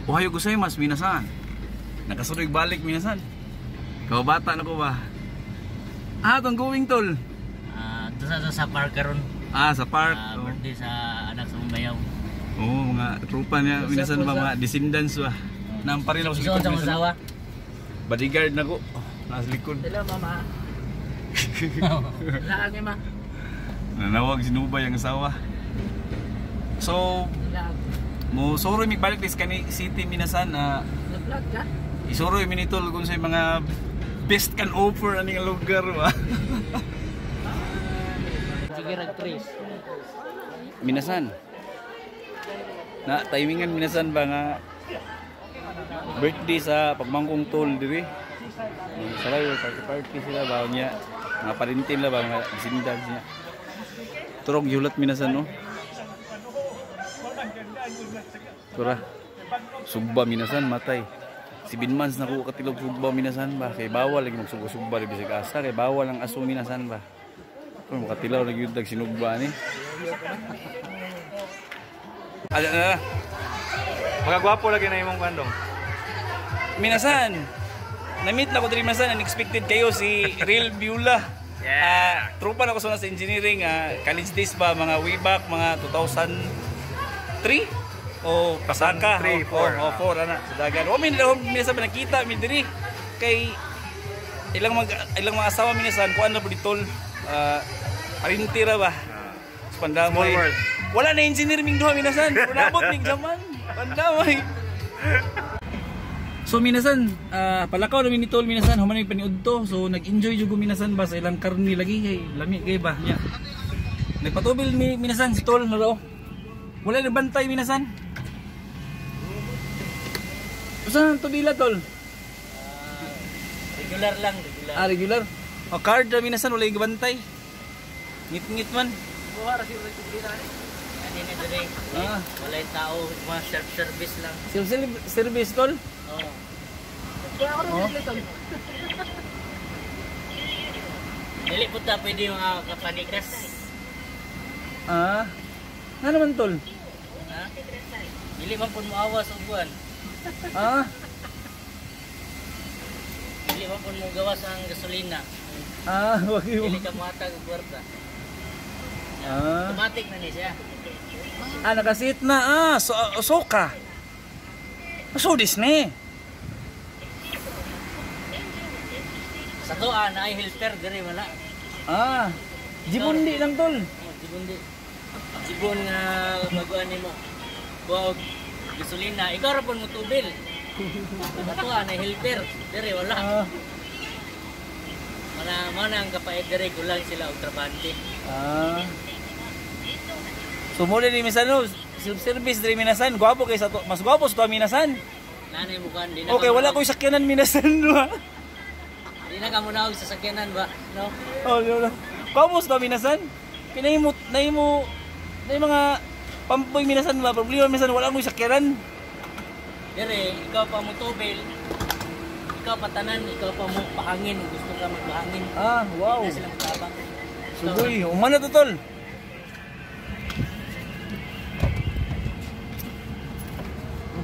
Ohayo gozaimasu minasan. Nakasunod balik minasan. Kababata na ko ba? Tong going tol. Doon sa park karon. Sa park. Birthday sa anak sa Mayaw. Mga trupa niya minasan ba mga descendants ba. Namparin ako sa likod sa masawa. Bodyguard na ko. Nasa likod. Hello mama. Lagi ma. Nanawag sinubay ang asawa. So, mo suro mi balik dis kani city minasan Nag-vlog ka? Isuro mi nitol kung sa mga best can offer aning lugar ba. Sige rag Chris. Minasan. Na timingan minasan ba nga birthday sa pagmangkong tol diri. Salay party sila ba niya. Mga parintin la ba nga sindag niya. Turog yulat minasan no. Tura. Sugba minasan matay. 7 months na ko katilog sugba minasan ba. Kay bawal lagi magsugba di bisag asa kay bawal ang aso minasan ba. Kung makatilaw lagi yun dag sinugba ni. Ada na. Magagwapo lagi na imong kandong. Minasan. Na-meet na ko diri minasan, unexpected kayo si Real Biula. Trupa na ko sa engineering, college days ba mga way back mga 2003 o pasaka 3, 4 4 ana sa dagan. O minasan ba nakita mi diri kay ilang mga asawa minasan kuan na po ditol parintira ba. Pandamay. Wala na engineer ming duha minasan. Nabot ning zaman. Pandamay. So minasan, palakaw na minitol minasan, human may paniudto. So nag-enjoy jud minasan ba sa ilang karni lagi kay lami kay ba nya. Nagpatubil minasan si tol na daw. Wala na bantay minasan. Usa to bila tol? Regular lang, regular. Regular. O card na minasan wala yung bantay. Ngit-ngit man. Buha ra si regular ni. Ani na dire. Wala yung tao, mga self-service lang. Self-service tol? Oo. Dili po ta pwede mga kapanikas. Ano naman tol? Ha? Dili man po maawa sa ubuan. Dili man po mo gawas ang gasolina. Wag yung... Dili ka muhatag og kwarta. Automatic na ni siya. Nakasit na. Soka. So this ni. Sa tuan ay helper dire wala. Jibundi lang tol. Jibundi. Jibon nga magawa nimo. Kuha og gasolina, ikaw ra pon mo tubil. Sa tuan ay helper dire wala. Mana ang kapait dire kulang sila og trabante. So mo ni minsan no, service dire minasan, gwapo kay sa mas gwapo sa minasan. Nanay mo kan di na. Okay, wala ko sakyanan minasan no. Di na ka muna og sasakyanan ba, no? No. Gwapo sa minasan. Pinahimot na mga pampoy minasan ba, problema minasan wala ko sakyanan. Dire, ikaw pa mo tubil. Ikaw pa tanan, ikaw pa mo pahangin, gusto ka magpahangin. Wow. Hindi na sila magtabang. Sugoy, umana to tol.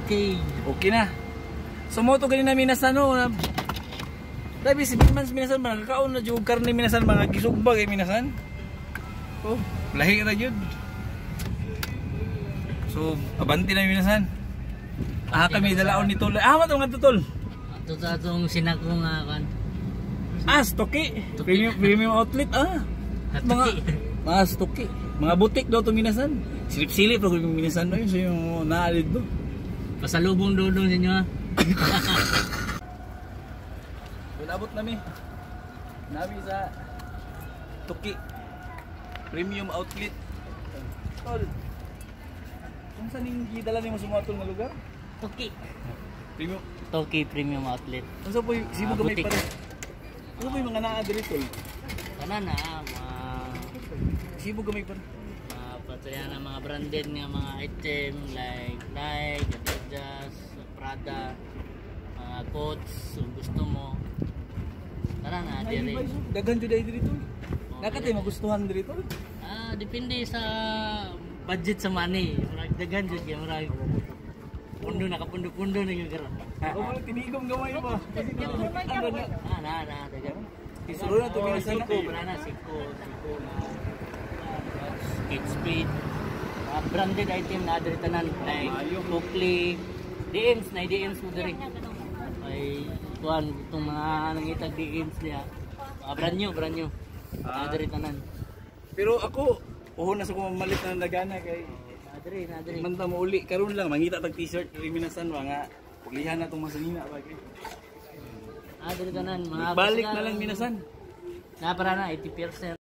Okay na. Sumoto ganina minasan no. Dahil si Binmans minasan ba nakakaon na jud karne minasan mga gisugba kay minasan. Lahi ra jud. So abanti na minasan. Kami dalaon ni tol. Mo nga tol. Ato sa atong sinako nga kan. Stoki. Premium outlet mga stoki. Mga butik daw to minasan. Silip-silip ra kung minasan no so yung naalid do. Pasalubong dodong sa inyo ha. Abot nami sa Toki Premium Outlet. Tol, kung saan yung gidala ni mo sa mga tol na lugar? Toki Premium Outlet. Ano po yung sibo gamay pa rin? Ano po yung mga naa-adri tol? Kanan na sibo gamay pa rin? Patuloy na mga branded nga mga item like Nike, Adidas, Prada, mga coats kung gusto mo. Tara na, dire. Daghan jud diri tol. Nakatay magustuhan diri tol. Depende sa budget sa money. Murag daghan jud kay murag nakapundo na yung gara. Oh, tinigom gamay ba? Ano na? Daga. Isuro na to minasan Siko, banana, siko na Kate Spade. Branded item na adre tanan like Oakley, DMs mo diri. Ay kuan itong mga nangitag DMs niya. Brand new. Adre tanan. Pero ako, na sa kumalit na nagana kay Adre. manta mo uli karon lang mangita tag t-shirt diri minasan mga puglihan na tong masanina bagay. Adre tanan mga Balik na lang minasan. Na para na 80%.